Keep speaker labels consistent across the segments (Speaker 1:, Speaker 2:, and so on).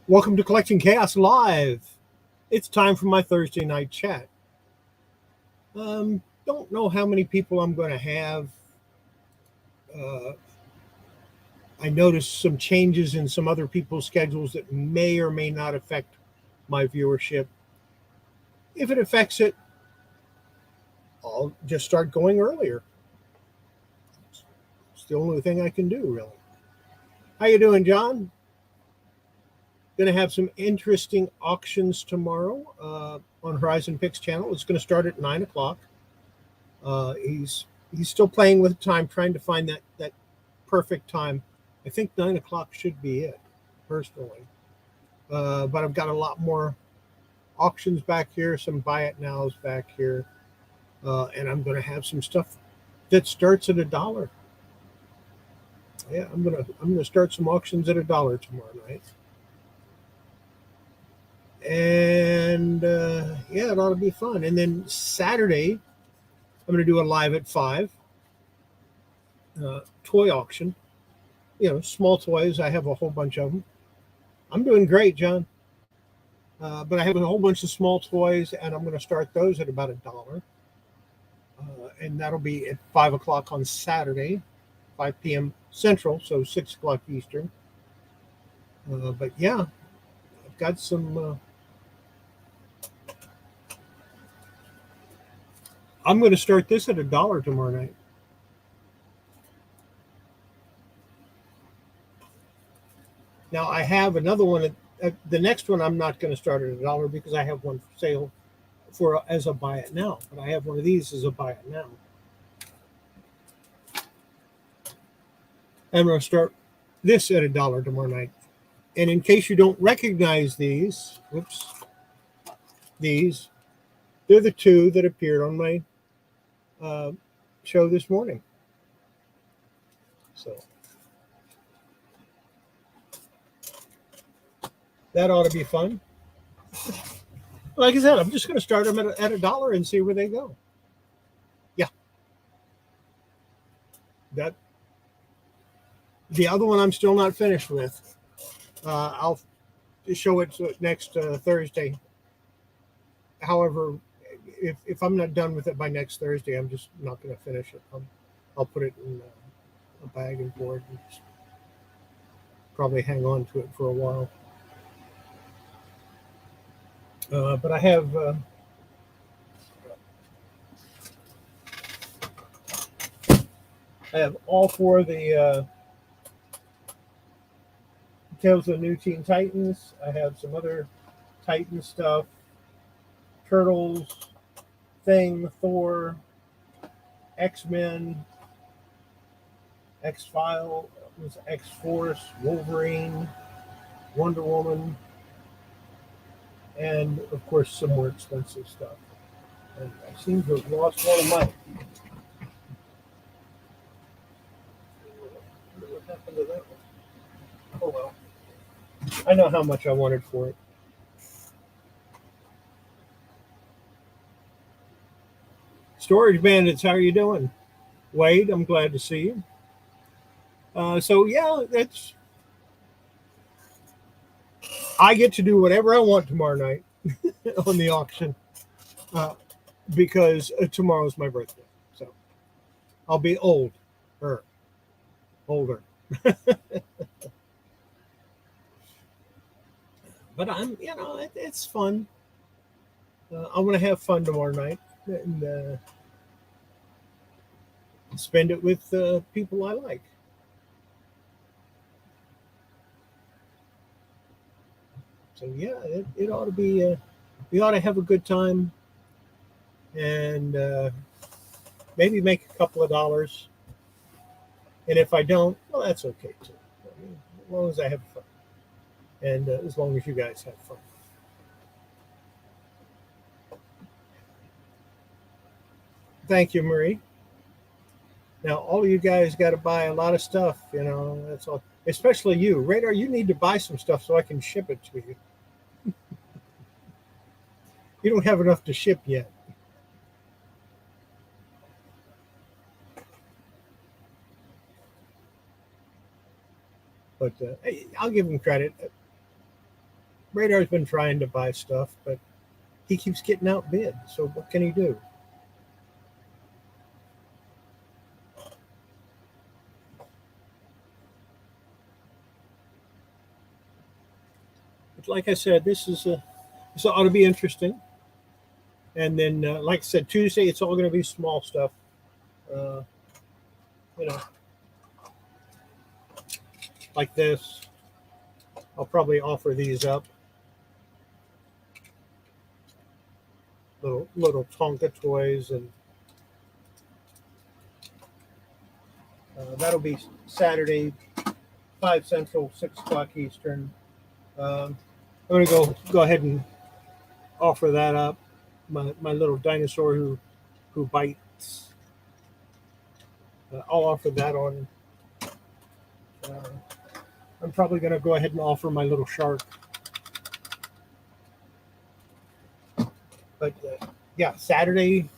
Speaker 1: Welcome to Collecting Chaos Live. It's time for my Thursday night chat. Don't know how many people I'm going to have. Uh, I noticed some changes in some other people's schedules that may or may not affect my viewership. If it affects it, I'll just start going earlier. It's the only thing I can do, really. How you doing, John? Going to have some interesting auctions tomorrow on Horizon Picks channel. It's going to start at 9 o'clock. He's still playing with time, trying to find that perfect time. I think 9 o'clock should be it, personally. But I've got a lot more auctions back here, some buy it nows back here, and I'm going to have some stuff that starts at $1. Yeah, I'm gonna start some auctions at $1 tomorrow night, and yeah, it ought to be fun. And then Saturday, I'm going to do a live at 5 toy auction. Small toys. I have a whole bunch of them. I'm doing great, John. But I have a whole bunch of small toys, and I'm going to start those at about $1. And that'll be at 5 o'clock on Saturday, 5 p.m. Central, so 6 o'clock Eastern. But yeah, I've got some. I'm going to start this at $1 tomorrow night. Now I have another one. The next one I'm not going to start at $1 because I have one for sale as a buy it now. But I have one of these as a buy it now. I'm going to start this at $1 tomorrow night. And in case you don't recognize these, they're the two that appeared on my show this morning. So that ought to be fun. Like I said, I'm just going to start them at $1 and see where they go. Yeah. The other one I'm still not finished with. I'll show it next Thursday. However, if I'm not done with it by next Thursday, I'm just not going to finish it. I'll put it in a bag and board and just probably hang on to it for a while. But I have all four of the Tales of the New Teen Titans. I have some other Titan stuff, Turtles, Thing, Thor, X-Men, X-File, X-Force, Wolverine, Wonder Woman, and of course some more expensive stuff. And I seem to have lost one of my. What happened to that one? Oh well. I know how much I wanted for it. Storage Bandits, how are you doing? Wade, I'm glad to see you. So yeah, I get to do whatever I want tomorrow night on the auction because tomorrow's my birthday. So I'll be older. But it's fun. I'm going to have fun tomorrow night and spend it with people I like. So yeah, it ought to be. We ought to have a good time, and maybe make a couple of dollars. And if I don't, well, that's okay too. I mean, as long as I have fun, and as long as you guys have fun. Thank you, Marie. Now, all of you guys got to buy a lot of stuff. That's all. Especially you, Radar. You need to buy some stuff so I can ship it to you. You don't have enough to ship yet. But hey, I'll give him credit. Radar's been trying to buy stuff, but he keeps getting outbid. So what can he do? But like I said, this ought to be interesting. And then, like I said, Tuesday it's all going to be small stuff. Uh, you know, like this. I'll probably offer these up. Little Tonka toys, and that'll be Saturday, 5 Central, 6 o'clock Eastern. I'm gonna go ahead and offer that up. My little dinosaur who bites. I'll offer that on. Uh, I'm probably gonna go ahead and offer my little shark. But yeah, Saturday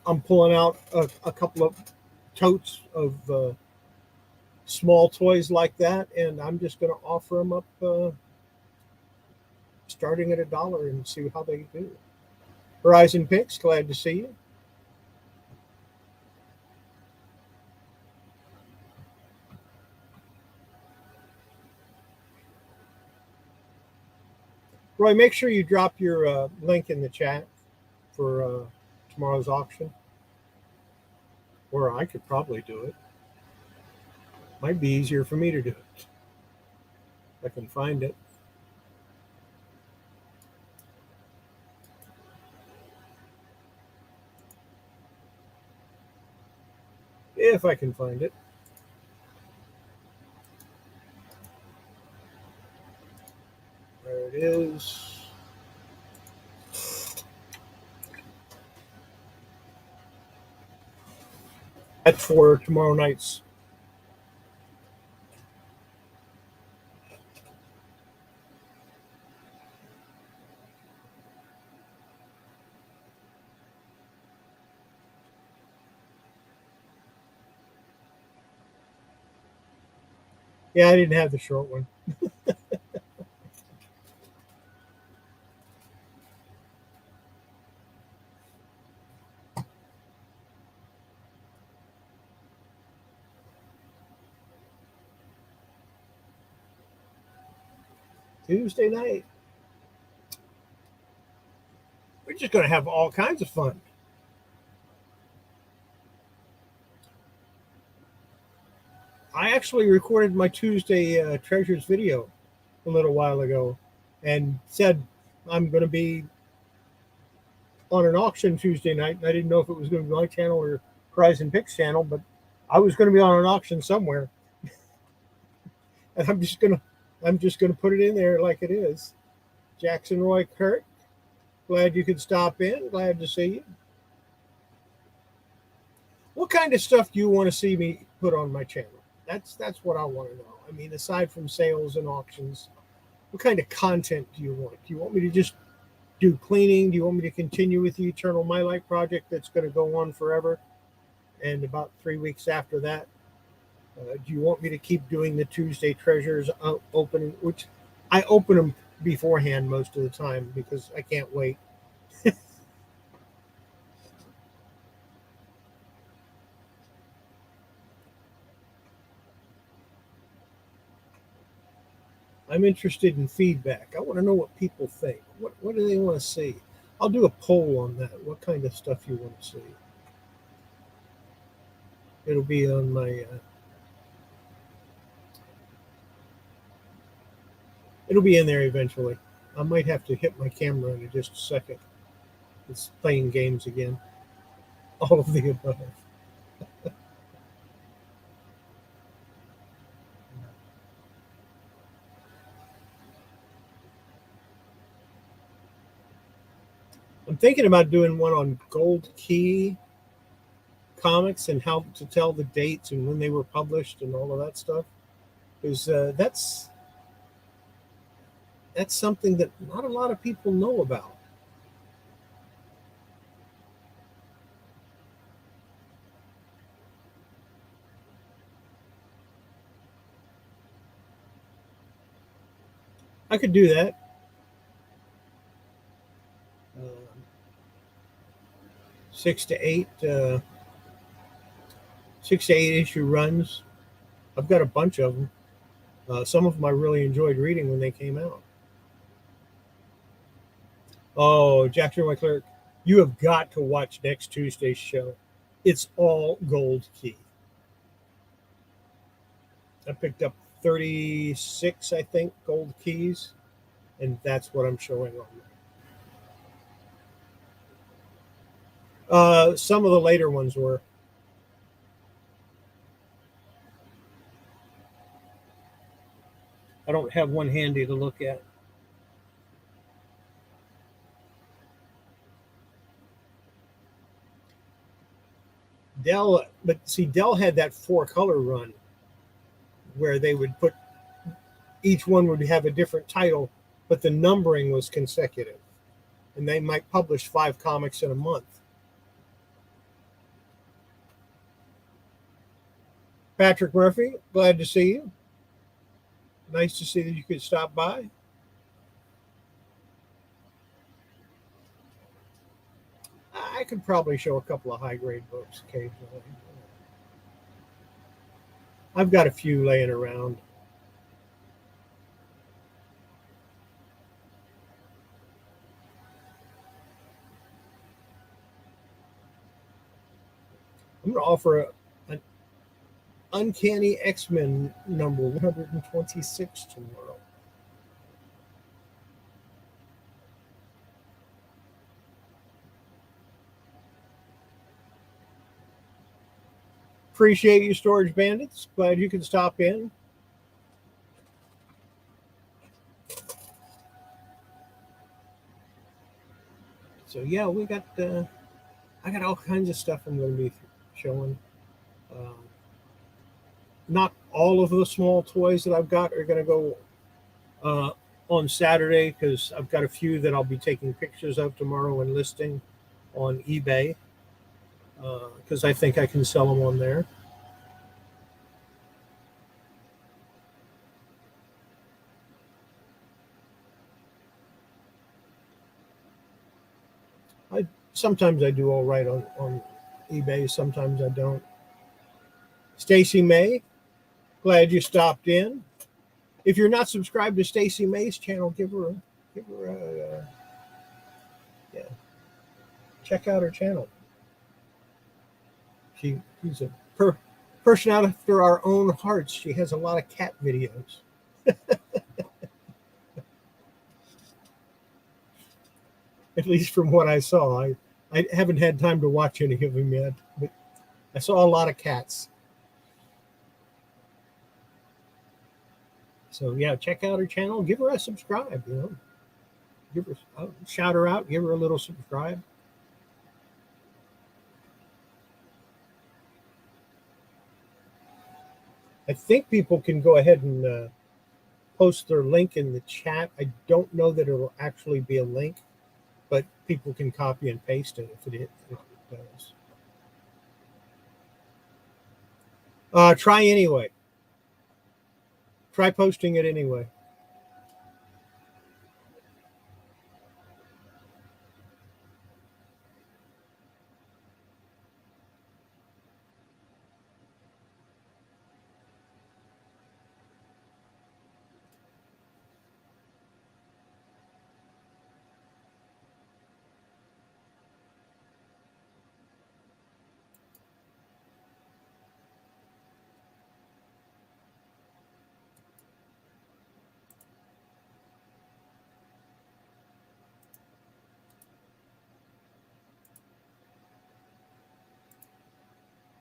Speaker 1: I'm pulling out a couple of totes of small toys like that, and I'm just going to offer them up, starting at $1, and see how they do. Horizon Picks, glad to see you. Roy, make sure you drop your link in the chat for tomorrow's auction, or I could probably do it. Might be easier for me to do it. I can find it. If I can find it. There it is. That's for tomorrow night's. Yeah, I didn't have the short one. Tuesday night. We're just going to have all kinds of fun. I actually recorded my Tuesday Treasures video a little while ago and said I'm going to be on an auction Tuesday night. And I didn't know if it was going to be my channel or Horizon Picks channel, but I was going to be on an auction somewhere. And I'm just gonna put it in there like it is. Jackson Roy Kurt, glad you could stop in. Glad to see you. What kind of stuff do you want to see me put on my channel? That's what I want to know. I mean, aside from sales and auctions, what kind of content do you want? Do you want me to just do cleaning? Do you want me to continue with the Eternal My Light project that's going to go on forever? And about 3 weeks after that, do you want me to keep doing the Tuesday Treasures opening, which I open them beforehand most of the time because I can't wait. I'm interested in feedback. I want to know what people think. What do they want to see? I'll do a poll on that. What kind of stuff you want to see? It'll be on my. It'll be in there eventually. I might have to hit my camera in just a second. It's playing games again. All of the above. I'm thinking about doing one on Gold Key comics and how to tell the dates and when they were published and all of that stuff. Because that's something that not a lot of people know about. I could do that. Uh, 6 to 8, 6 to 8 issue runs. I've got a bunch of them. Some of them I really enjoyed reading when they came out. Oh, Jackson Leclerc, you have got to watch next Tuesday's show. It's all gold key. I picked up 36, I think, gold keys, and that's what I'm showing on there. Some of the later ones were. I don't have one handy to look at. Dell, but see, Dell had that 4-color run where they would put each one would have a different title, but the numbering was consecutive, and they might publish 5 comics in a month. Patrick Murphy, glad to see you. Nice to see that you could stop by. I could probably show a couple of high-grade books occasionally. I've got a few laying around. I'm going to offer an Uncanny X-Men number 126 tomorrow. Appreciate you, Storage Bandits. Glad you could stop in. So yeah, we got I got all kinds of stuff I'm going to be showing. Not all of the small toys that I've got are going to go on Saturday because I've got a few that I'll be taking pictures of tomorrow and listing on eBay because I think I can sell them on there. Sometimes I do all right on eBay, sometimes I don't. Stacy May, glad you stopped in. If you're not subscribed to Stacy May's channel, give her a yeah. Check out her channel. She's a person out after our own hearts. She has a lot of cat videos. At least from what I saw. I haven't had time to watch any of them yet, but I saw a lot of cats. So yeah, check out her channel. Give her a subscribe. Give her shout her out. Give her a little subscribe. I think people can go ahead and post their link in the chat. I don't know that it'll actually be a link, but people can copy and paste it if it does. Try anyway. Try posting it anyway.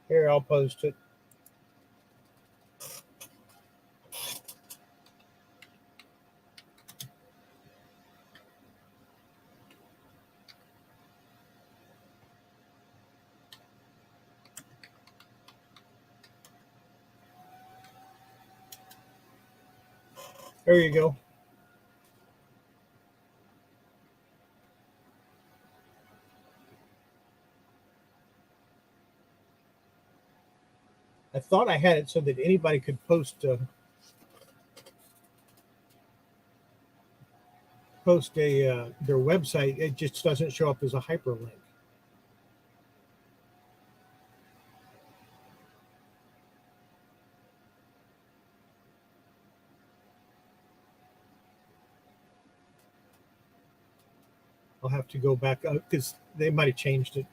Speaker 1: Here, I'll post it. There you go. I thought I had it so that anybody could post post their website, it just doesn't show up as a hyperlink. I'll have to go back up because they might have changed it.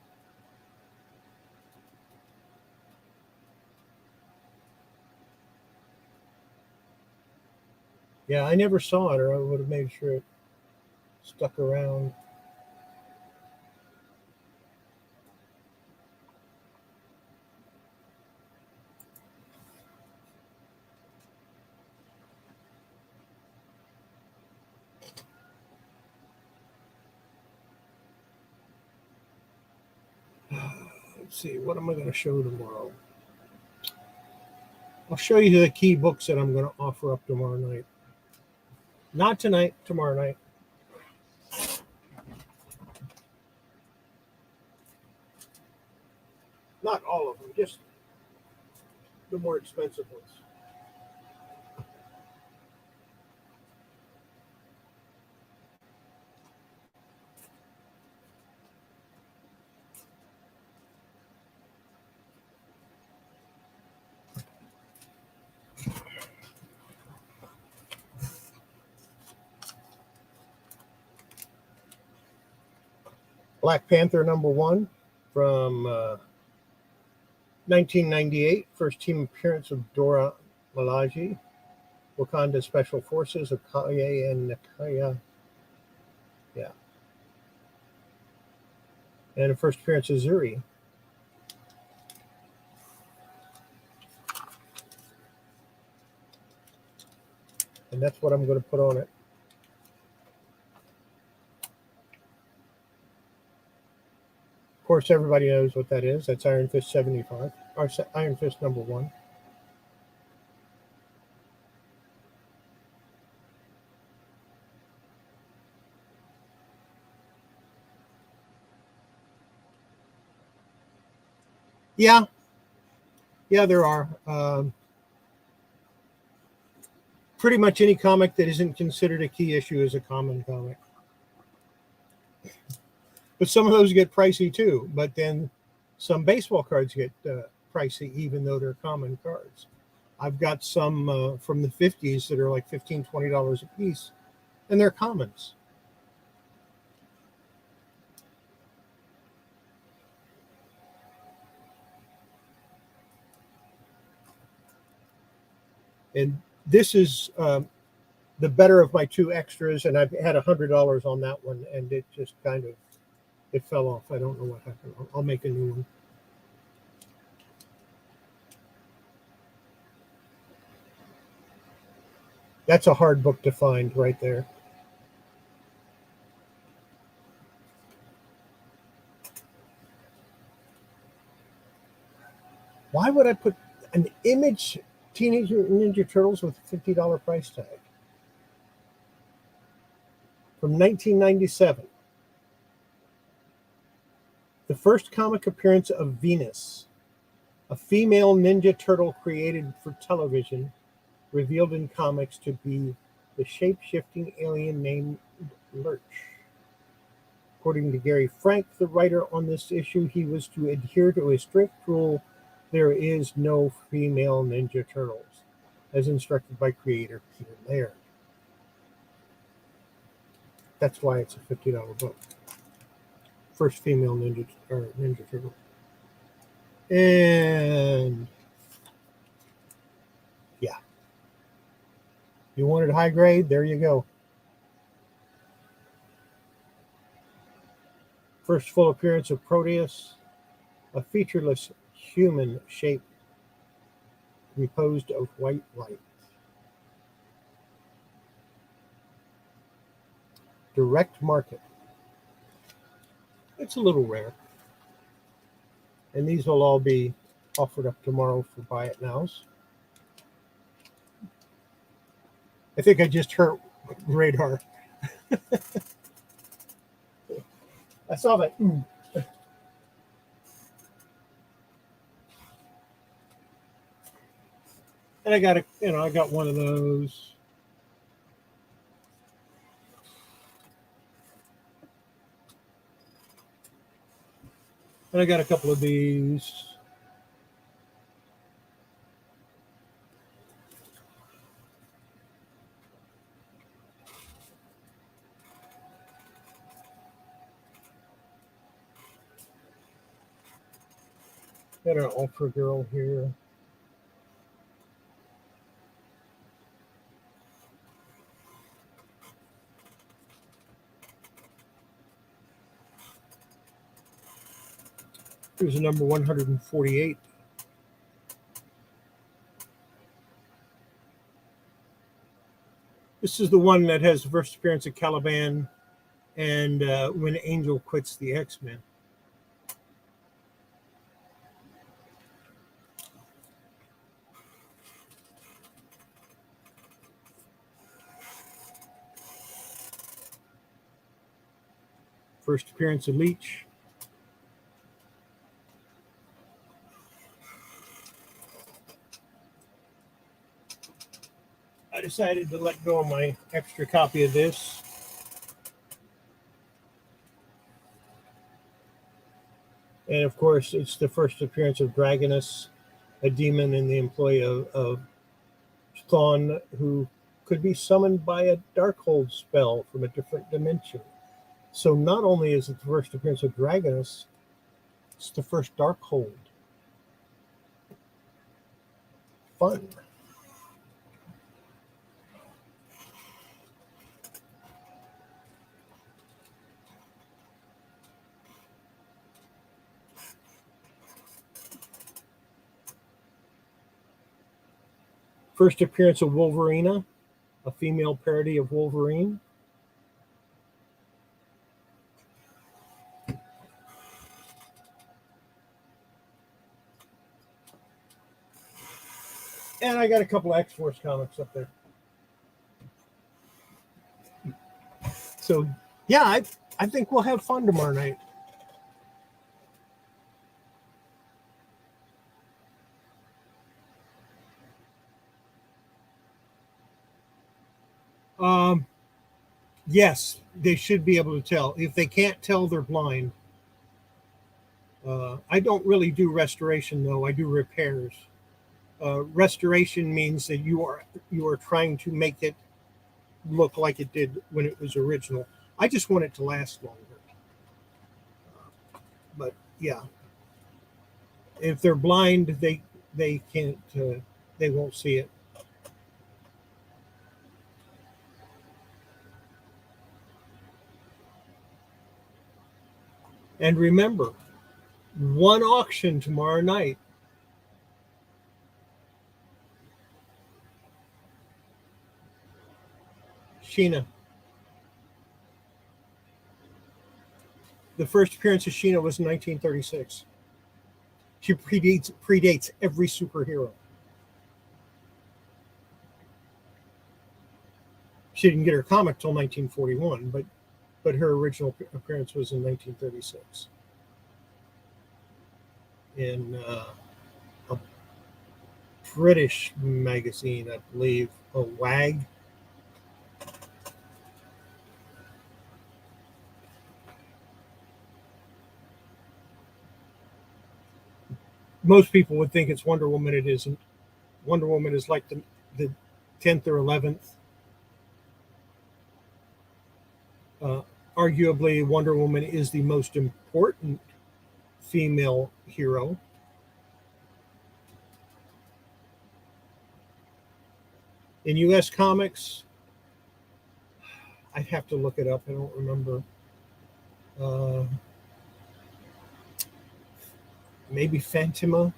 Speaker 1: Yeah, I never saw it, or I would have made sure it stuck around. Let's see, what am I going to show tomorrow? I'll show you the key books that I'm going to offer up tomorrow night. Not tonight, tomorrow night. Not all of them, just the more expensive ones. Black Panther #1 from 1998, first team appearance of Dora Milaje, Wakanda Special Forces, Okoye and Nakaya. Yeah. And the first appearance of Zuri. And that's what I'm going to put on it. Of course, everybody knows what that is. That's Iron Fist 75, or Iron Fist #1. Yeah, there are. Pretty much any comic that isn't considered a key issue is a common comic. But some of those get pricey too. But then some baseball cards get pricey, even though they're common cards. I've got some from the 50s that are like $15, $20 a piece, and they're commons. And this is the better of my two extras, and I've had $100 on that one, and it just kind of it fell off. I don't know what happened. I'll make a new one. That's a hard book to find right there. Why would I put an Image Teenage Ninja Turtles with a $50 price tag? From 1997. The first comic appearance of Venus, a female Ninja Turtle created for television, revealed in comics to be the shape-shifting alien named Lurch. According to Gary Frank, the writer on this issue, he was to adhere to a strict rule: there is no female Ninja Turtles, as instructed by creator Peter Laird. That's why it's a $50 book. First female Ninja Turtle. And yeah, you wanted high grade, there you go. First full appearance of Proteus, a featureless human shape composed of white light. Direct market. It's a little rare. And these will all be offered up tomorrow for buy it nows. I think I just hurt Radar. I saw that. And I got I got one of those. And I got a couple of these. Got an Ultra Girl here. Here's a number 148. This is the one that has the first appearance of Caliban and when Angel quits the X-Men. First appearance of Leech. I decided to let go of my extra copy of this. And of course, it's the first appearance of Dragonus, a demon and the employee of Thawne, who could be summoned by a Darkhold spell from a different dimension. So not only is it the first appearance of Dragonus, it's the first Darkhold. Fun. First appearance of Wolverina, a female parody of Wolverine. And I got a couple of X-Force comics up there. So, yeah, I think we'll have fun tomorrow night. Yes, they should be able to tell. If they can't tell, they're blind. I don't really do restoration, though. I do repairs. Restoration means that you are trying to make it look like it did when it was original. I just want it to last longer. But yeah, if they're blind, they can't. They won't see it. And remember, one auction tomorrow night. Sheena. The first appearance of Sheena was in 1936. She predates every superhero. She didn't get her comic till 1941, but her original appearance was in 1936 in a British magazine, I believe, a WAG. Most people would think it's Wonder Woman. It isn't. Wonder Woman is like the 10th or 11th. Arguably, Wonder Woman is the most important female hero. In U.S. comics, I'd have to look it up. I don't remember. Maybe Phantima.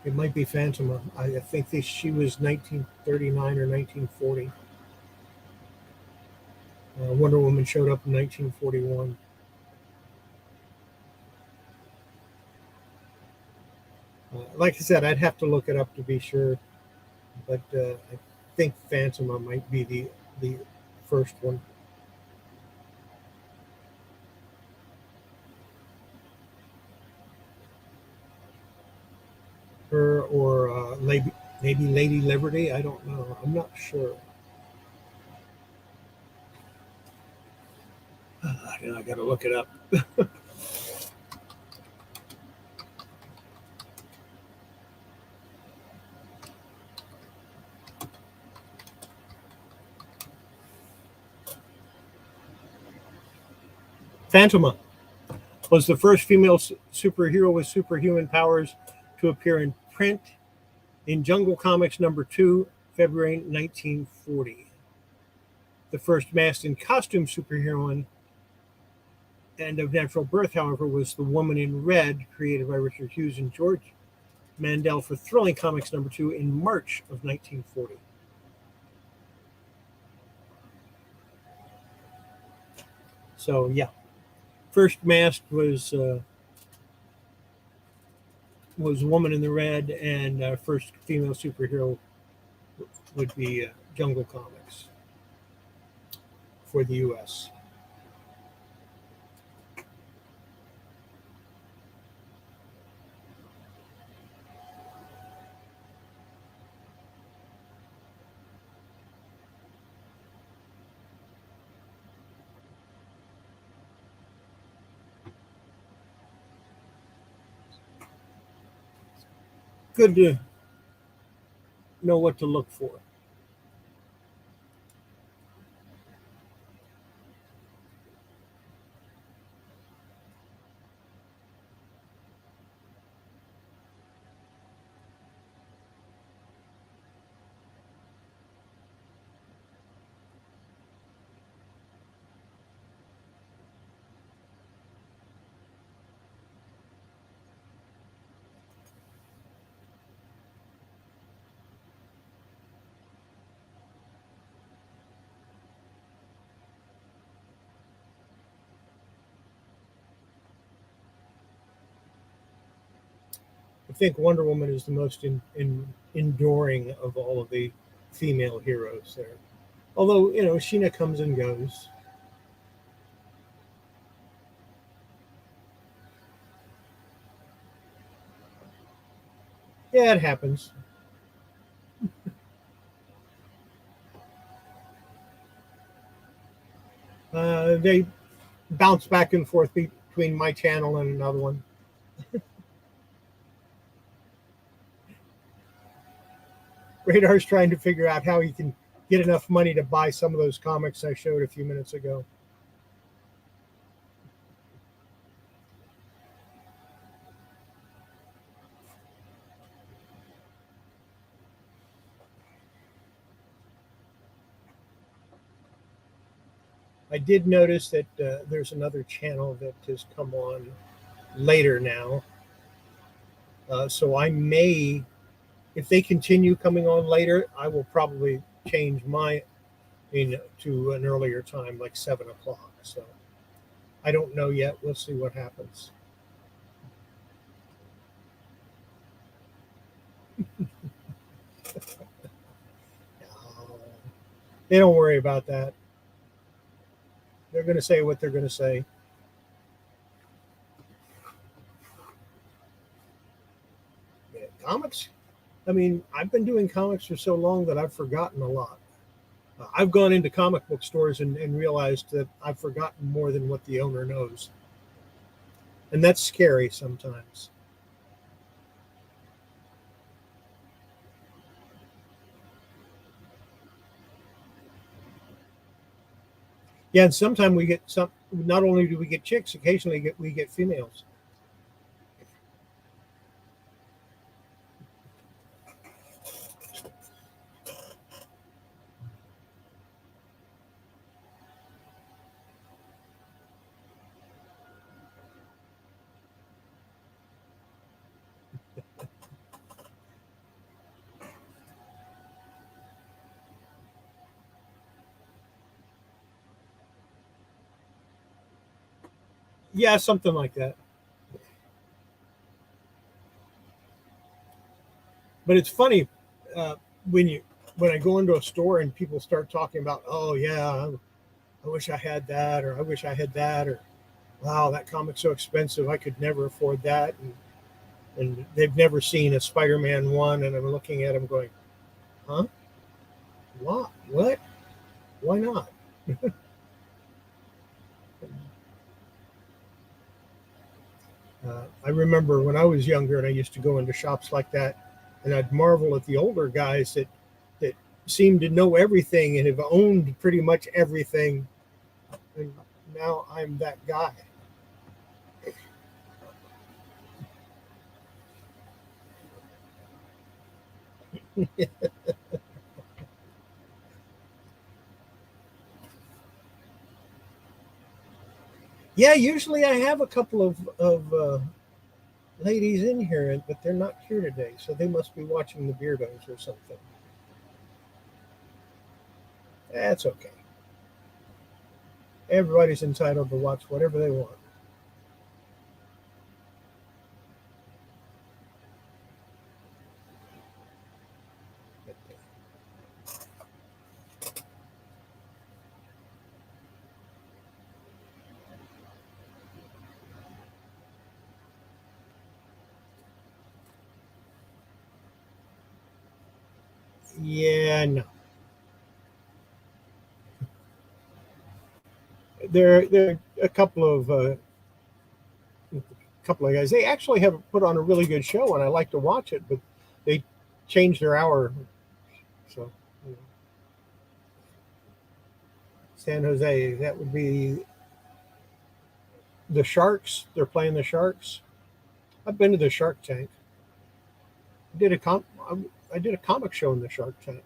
Speaker 1: It might be Phantima. I think she was 1939 or 1940. Wonder Woman showed up in 1941. Like I said, I'd have to look it up to be sure, but I think Phantima might be the first one. Her or maybe Lady Liberty. I don't know. I'm not sure. I got to look it up. Phantoma was the first female superhero with superhuman powers to appear in print in Jungle Comics #2, February 1940. The first masked in costume superheroine and of natural birth, however, was The Woman in Red, created by Richard Hughes and George Mandel for Thrilling Comics #2 in March of 1940. So, yeah. First masked was Woman in the Red, and first female superhero would be Jungle Comics for the U.S. Good to know what to look for. I think Wonder Woman is the most enduring of all of the female heroes there. Although, Sheena comes and goes. Yeah, it happens. They bounce back and forth between my channel and another one. Radar's trying to figure out how he can get enough money to buy some of those comics I showed a few minutes ago. I did notice that there's another channel that has come on later now. So I may, if they continue coming on later, I will probably change my to an earlier time, like 7 o'clock. So I don't know yet. We'll see what happens. They don't worry about that. They're going to say what they're going to say. Yeah, comics? I mean, I've been doing comics for so long that I've forgotten a lot. I've gone into comic book stores and realized that I've forgotten more than what the owner knows. And that's scary sometimes. Yeah, and sometimes we get some. Not only do we get chicks, occasionally we get females. Yeah, something like that. But it's funny when you when I go into a store and people start talking about, oh yeah, I wish I had that, or I wish I had that, or wow, that comic's so expensive, I could never afford that, and they've never seen a Spider-Man one, and I'm looking at them going, huh? What? What? Why not? I remember when I was younger and I used to go into shops like that, and I'd marvel at the older guys that seemed to know everything and have owned pretty much everything. And Now I'm that guy. Yeah, usually I have a couple of ladies in here, but they're not here today, so they must be watching the Beardos or something. That's okay. Everybody's entitled to watch whatever they want. Yeah, no. There are a couple of guys. They actually have put on a really good show, and I like to watch it. But they changed their hour, so you know, San Jose. That would be the Sharks. They're playing the Sharks. I've been to the Shark Tank. I did a com. I did a comic show in the Shark Tank.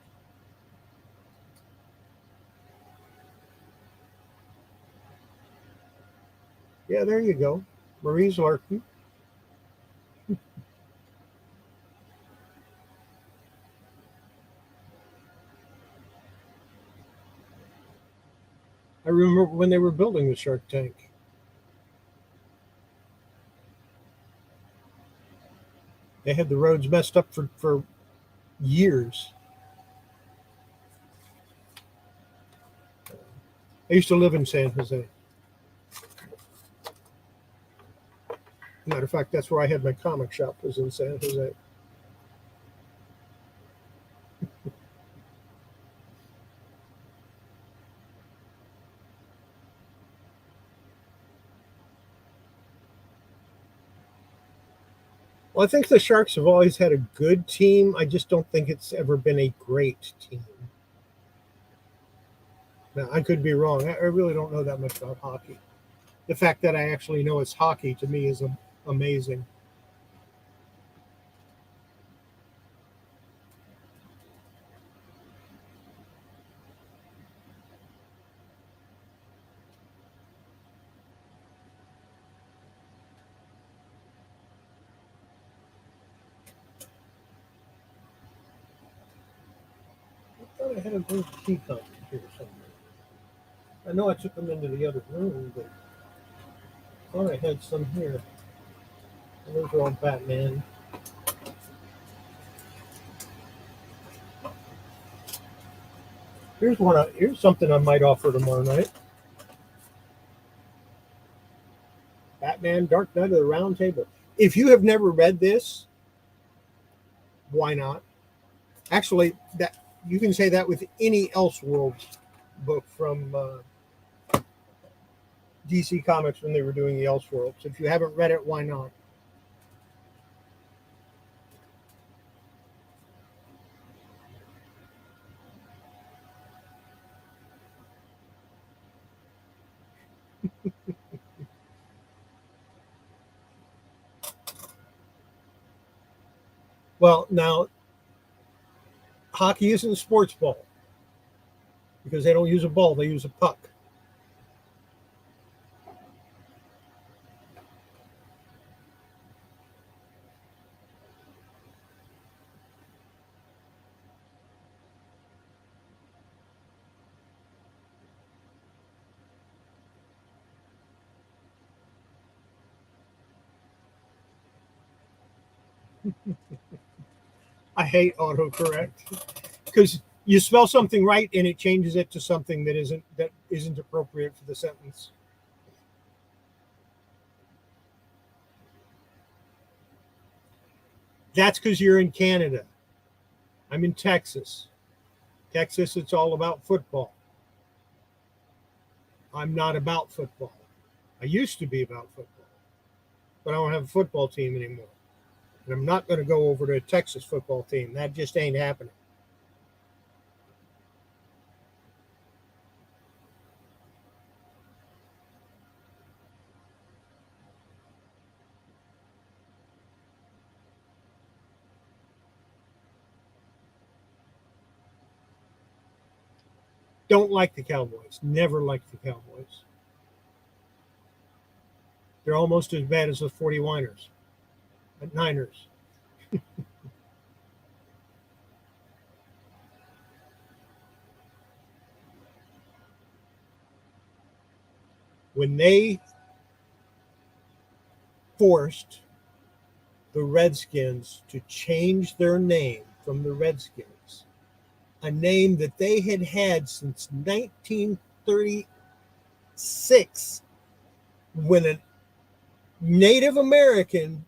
Speaker 1: Yeah, there you go. Marie's Larkin. I remember when they were building the Shark Tank. They had the roads messed up for years. I used to live in San Jose. Matter of fact, that's where I had my comic shop, was in San Jose. Well, I think the Sharks have always had a good team. I just don't think it's ever been a great team. Now, I could be wrong. I really don't know that much about hockey. The fact that I actually know it's hockey to me is amazing. I thought I had a blue key card here somewhere. I know I took them into the other room, but I thought I had some here. Those are all Batman. Here's one. Here's something I might offer tomorrow night. Batman: Dark Knight of the Round Table. If you have never read this, why not? Actually, that you can say that with any Elseworlds book from DC Comics when they were doing the Elseworlds. If you haven't read it, why not? Well, now hockey isn't a sports ball because they don't use a ball; they use a puck. I hate autocorrect because you spell something right and it changes it to something that isn't appropriate for the sentence. That's because you're in Canada. I'm in Texas. Texas, it's all about football. I'm not about football. I used to be about football, but I don't have a football team anymore. And I'm not going to go over to a Texas football team. That just ain't happening. Don't like the Cowboys. Never liked the Cowboys. They're almost as bad as the 49ers, Niners. When they forced the Redskins to change their name from the Redskins, a name that they had had since 1936, when a Native American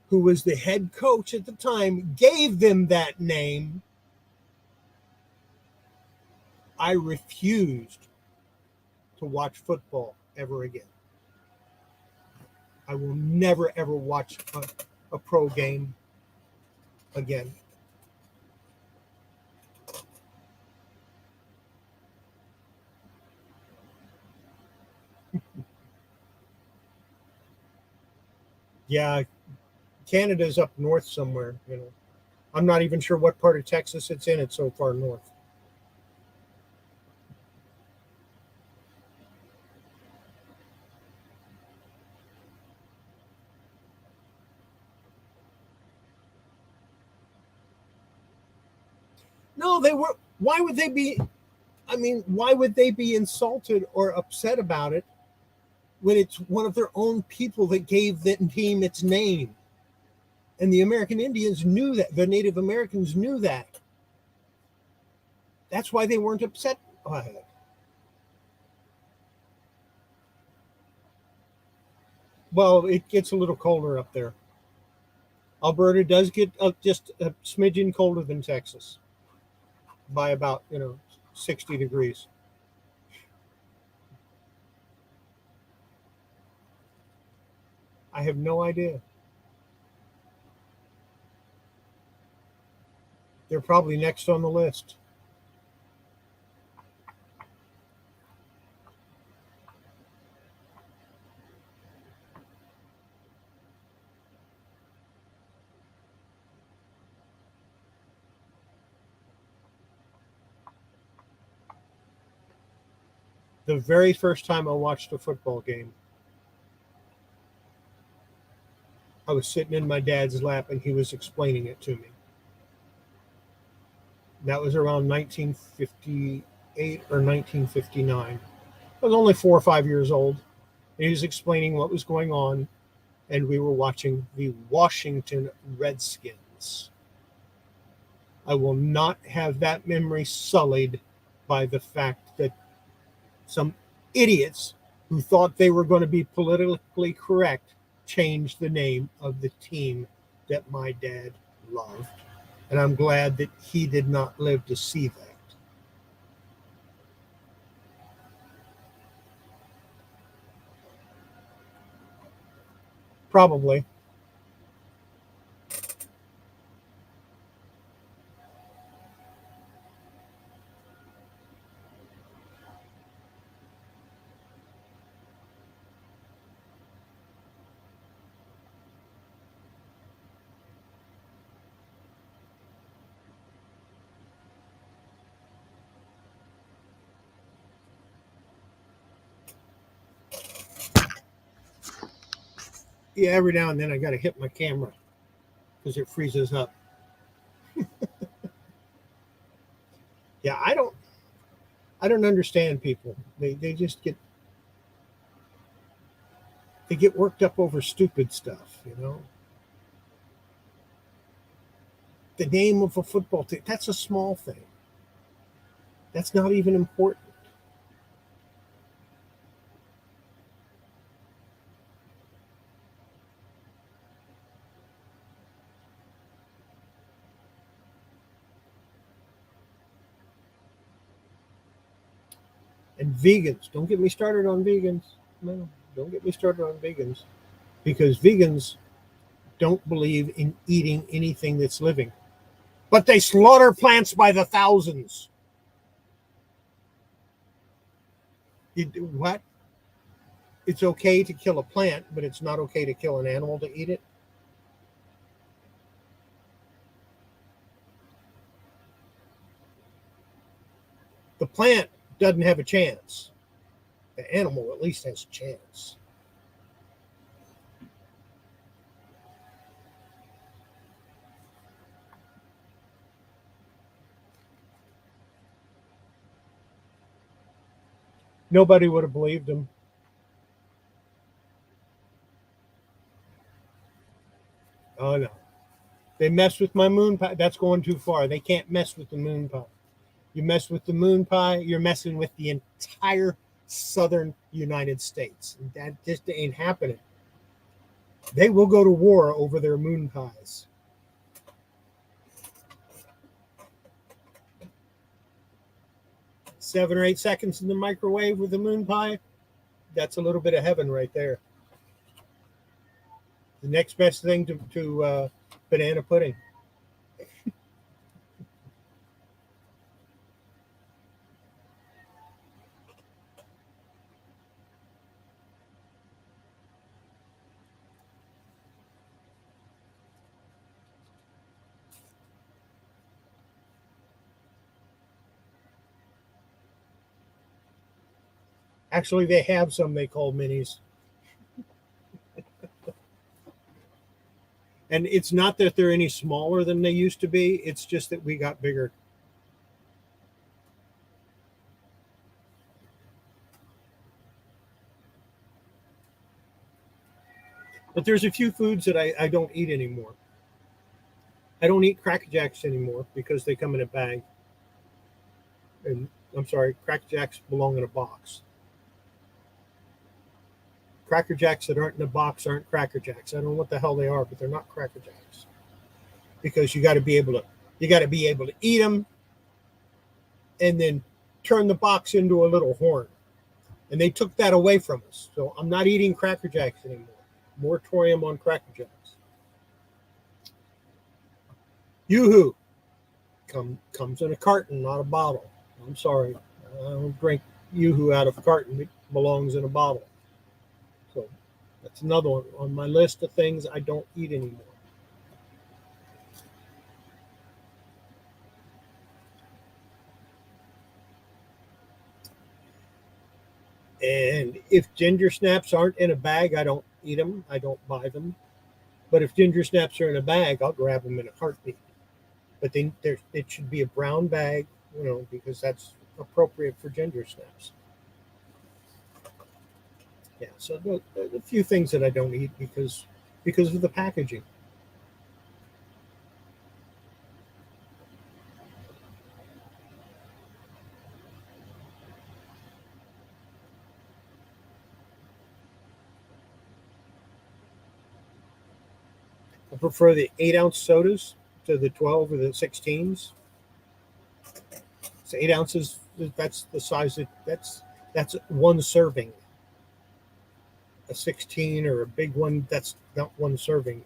Speaker 1: who was the head coach at the time gave them that name, I refused to watch football ever again. I will never ever watch a pro game again. Yeah, Canada's up north somewhere, you know. I'm not even sure what part of Texas it's in. It's so far north. No, they were. Why would they be? I mean, why would they be insulted or upset about it when it's one of their own people that gave that team its name? And the American Indians knew that. The Native Americans knew that. That's why they weren't upset by it. Well, it gets a little colder up there. Alberta does get just a smidgen colder than Texas by about 60 degrees. I have no idea. They're probably next on the list. The very first time I watched a football game, I was sitting in my dad's lap and he was explaining it to me. That was around 1958 or 1959. I was only 4 or 5 years old. He was explaining what was going on, and we were watching the Washington Redskins. I will not have that memory sullied by the fact that some idiots who thought they were going to be politically correct changed the name of the team that my dad loved. And I'm glad that he did not live to see that. Probably. Yeah, every now and then I got to hit my camera because it freezes up. Yeah, I don't understand people. They just get worked up over stupid stuff. The name of a football team, that's a small thing. That's not even important. And vegans, don't get me started on vegans. No, don't get me started on vegans because vegans don't believe in eating anything that's living. But they slaughter plants by the thousands. What? It's okay to kill a plant, but it's not okay to kill an animal to eat it. The plant doesn't have a chance. The animal at least has a chance. Nobody would have believed him. Oh no. They messed with my moon pie. That's going too far. They can't mess with the moon pie. You mess with the moon pie, you're messing with the entire southern United States. That just ain't happening. They will go to war over their moon pies. Seven or 8 seconds in the microwave with the moon pie, that's a little bit of heaven right there. The next best thing to banana pudding. Actually, they have some they call minis. And it's not that they're any smaller than they used to be, it's just that we got bigger. But there's a few foods that I don't eat anymore. I don't eat Cracker Jacks anymore because they come in a bag. And I'm sorry, Cracker Jacks belong in a box. Cracker Jacks that aren't in a box aren't Cracker Jacks. I don't know what the hell they are, but they're not Cracker Jacks. Because you got to be able to eat them and then turn the box into a little horn. And they took that away from us. So I'm not eating Cracker Jacks anymore. Moratorium on Cracker Jacks. Yoo-hoo comes in a carton, not a bottle. I'm sorry. I don't drink Yoo-hoo out of a carton. It belongs in a bottle. So that's another one on my list of things I don't eat anymore. And if ginger snaps aren't in a bag, I don't eat them. I don't buy them. But if ginger snaps are in a bag, I'll grab them in a heartbeat. But then it should be a brown bag, because that's appropriate for ginger snaps. Yeah, so a few things that I don't eat because of the packaging. I prefer the 8-ounce sodas to the 12 or the 16s. So 8 ounces, that's the size that's one serving. A 16 or a big one, that's not one serving.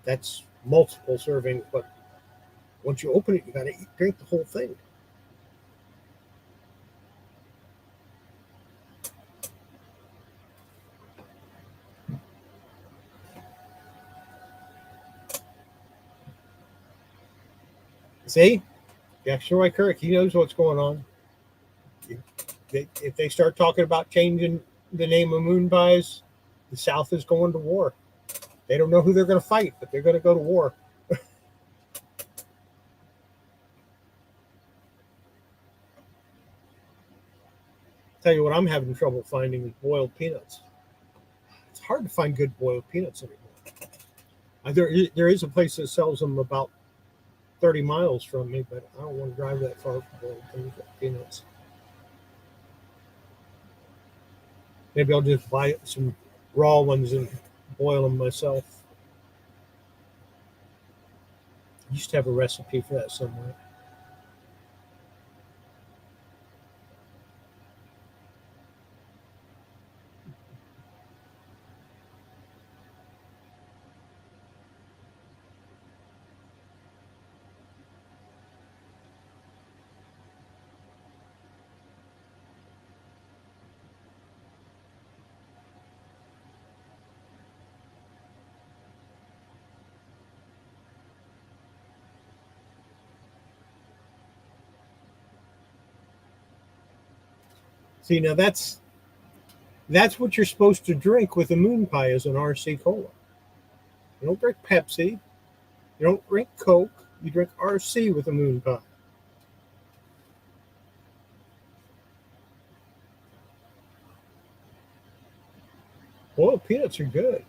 Speaker 1: That's multiple servings. But once you open it, you got to drink the whole thing. See, Jack Roy Kirk, he knows what's going on. If they start talking about changing the name of moon pies, the South is going to war. They don't know who they're going to fight, but they're going to go to war. Tell you what, I'm having trouble finding is boiled peanuts. It's hard to find good boiled peanuts anymore. There is a place that sells them about 30 miles from me, but I don't want to drive that far for boiled peanuts. Maybe I'll just buy some raw ones and boil them myself. I used to have a recipe for that somewhere. See, now that's what you're supposed to drink with a moon pie is an RC cola. You don't drink Pepsi. You don't drink Coke. You drink RC with a moon pie. Boiled peanuts are good.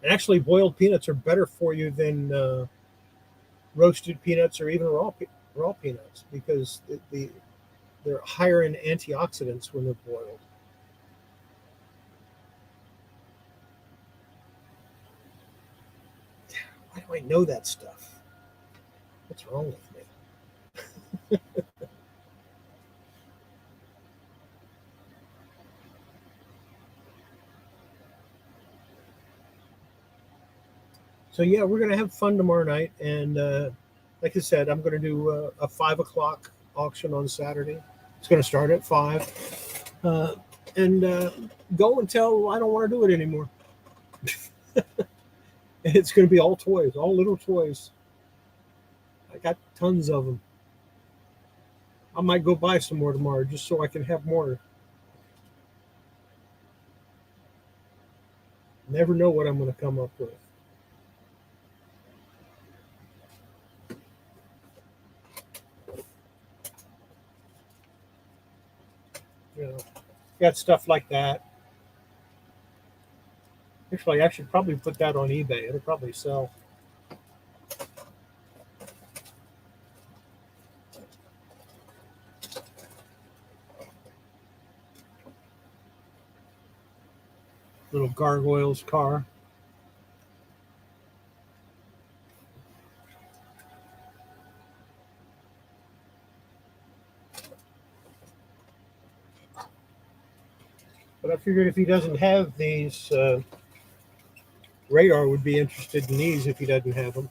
Speaker 1: And actually, boiled peanuts are better for you than roasted peanuts or even raw peanuts because they're higher in antioxidants when they're boiled. Why do I know that stuff? What's wrong with me? So yeah, we're gonna have fun tomorrow night, and like I said, I'm gonna do a 5 o'clock auction on Saturday. It's gonna start at 5, and go until I don't want to do it anymore. It's gonna be all toys, all little toys. I got tons of them. I might go buy some more tomorrow just so I can have more. Never know what I'm going to come up with. You know, got stuff like that. Actually, I should probably put that on eBay. It'll probably sell. Little gargoyles car. But I figured if he doesn't have these, Radar would be interested in these if he doesn't have them.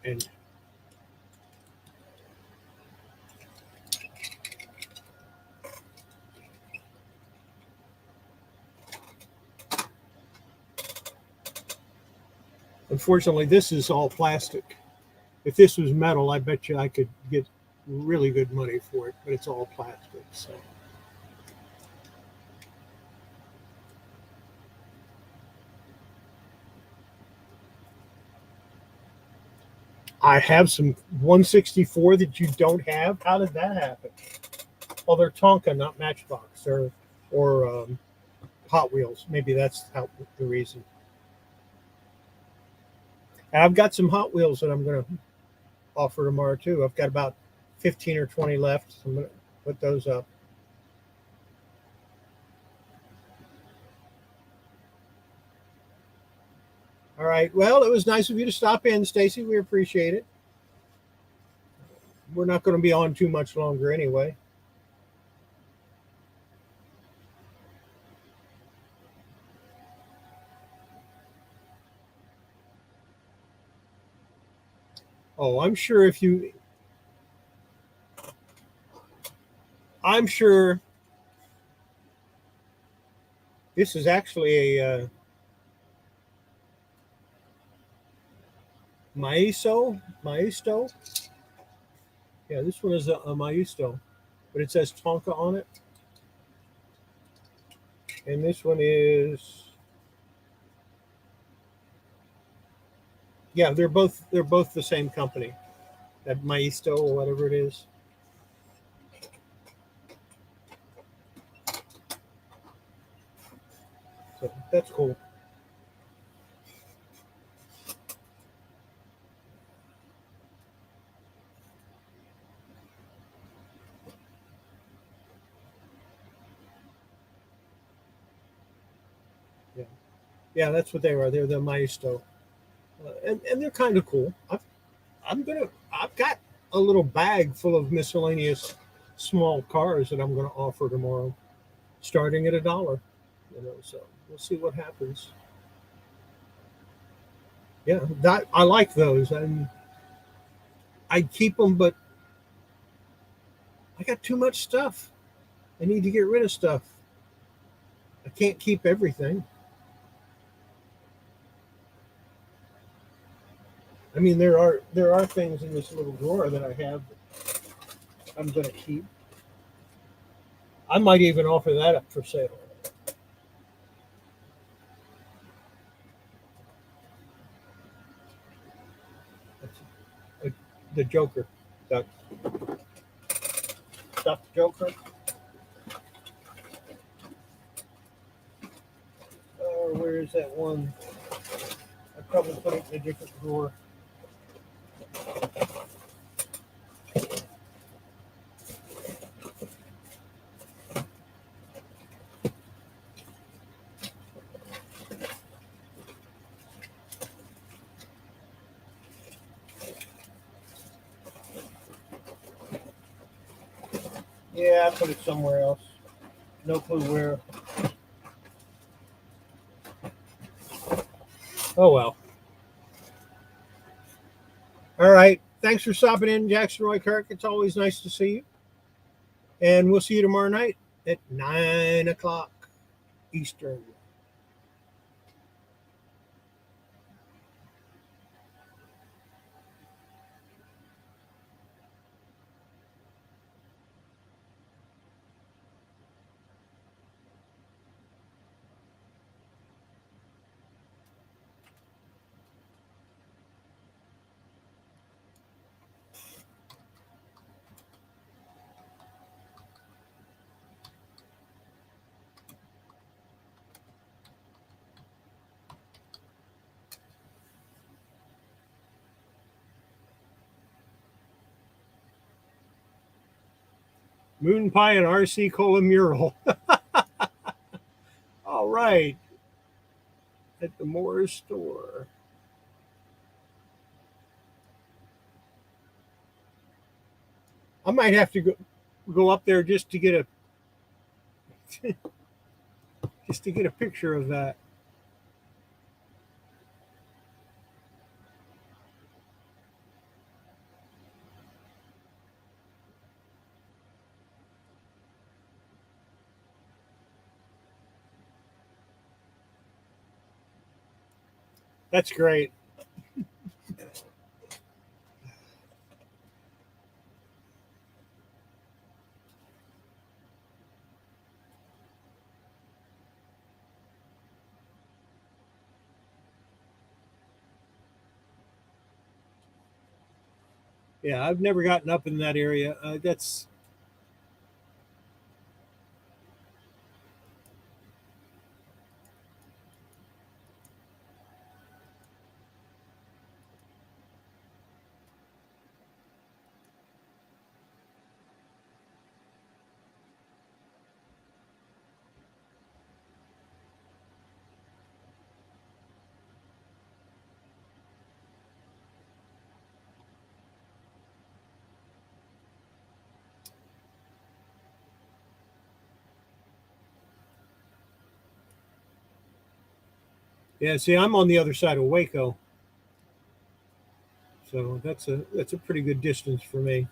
Speaker 1: And unfortunately, this is all plastic. If this was metal, I bet you I could get really good money for it, but it's all plastic. So I have some 164 that you don't have. How did that happen? Well, they're Tonka, not Matchbox, or Hot Wheels. Maybe that's the reason. And I've got some Hot Wheels that I'm going to offer tomorrow too. I've got about 15 or 20 left. So I'm going to put those up. All right. Well, it was nice of you to stop in, Stacy. We appreciate it. We're not going to be on too much longer anyway. Oh, I'm sure this is actually a Maisto. Yeah, this one is a Maisto, but it says Tonka on it. And this one is, yeah, they're both the same company, that Maisto or whatever it is. So that's cool. Yeah, yeah, that's what they are. They're the Maisto, and they're kind of cool. I've got a little bag full of miscellaneous small cars that I'm gonna offer tomorrow, starting at $1. So we'll see what happens. Yeah, that I like those, and I keep them, but I got too much stuff, I need to get rid of stuff. I can't keep everything. I mean, there are things in this little drawer that I have that I'm going to keep. I might even offer that up for sale. That's the Joker, the stuffed Joker. Or where is that one? I probably put it in a different drawer. Yeah, I put it somewhere else. No clue where. Oh well. All right. Thanks for stopping in, Jackson Roy Kirk. It's always nice to see you. And we'll see you tomorrow night at 9 o'clock Eastern. Moon Pie and RC Cola mural. All right. At the Moore's store. I might have to go up there just to get a picture of that. That's great. Yeah, I've never gotten up in that area. That's yeah. See, I'm on the other side of Waco, so that's a pretty good distance for me.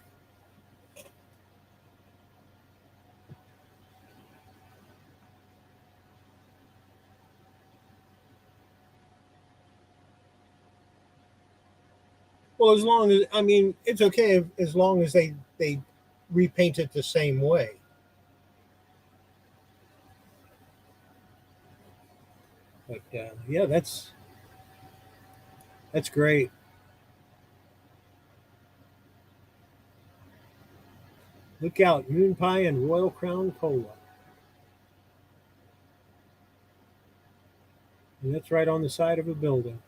Speaker 1: Well, as long as I mean, it's okay as long as they repaint it the same way. But yeah, that's great. Look out, Moon Pie and Royal Crown Cola, and that's right on the side of a building.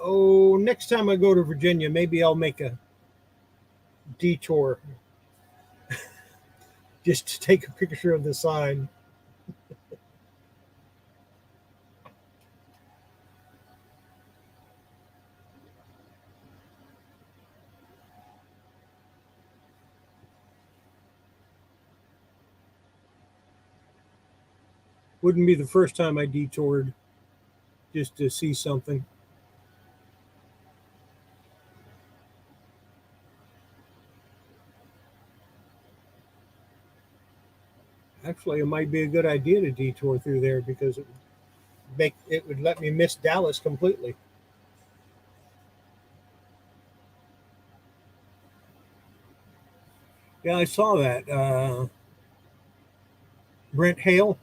Speaker 1: Oh, next time I go to Virginia, maybe I'll make a detour just to take a picture of the sign. Wouldn't be the first time I detoured just to see something. Actually, it might be a good idea to detour through there because it would let me miss Dallas completely. Yeah, I saw that. Brent Hale.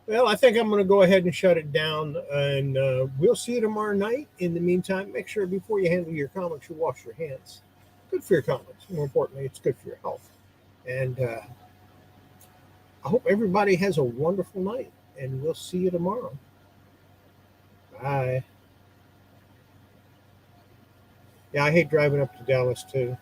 Speaker 1: Well, I think I'm going to go ahead and shut it down, and we'll see you tomorrow night. In the meantime, make sure before you handle your comics, you wash your hands. Good for your comics. More importantly, it's good for your health. And I hope everybody has a wonderful night, and we'll see you tomorrow. Bye. Yeah, I hate driving up to Dallas too.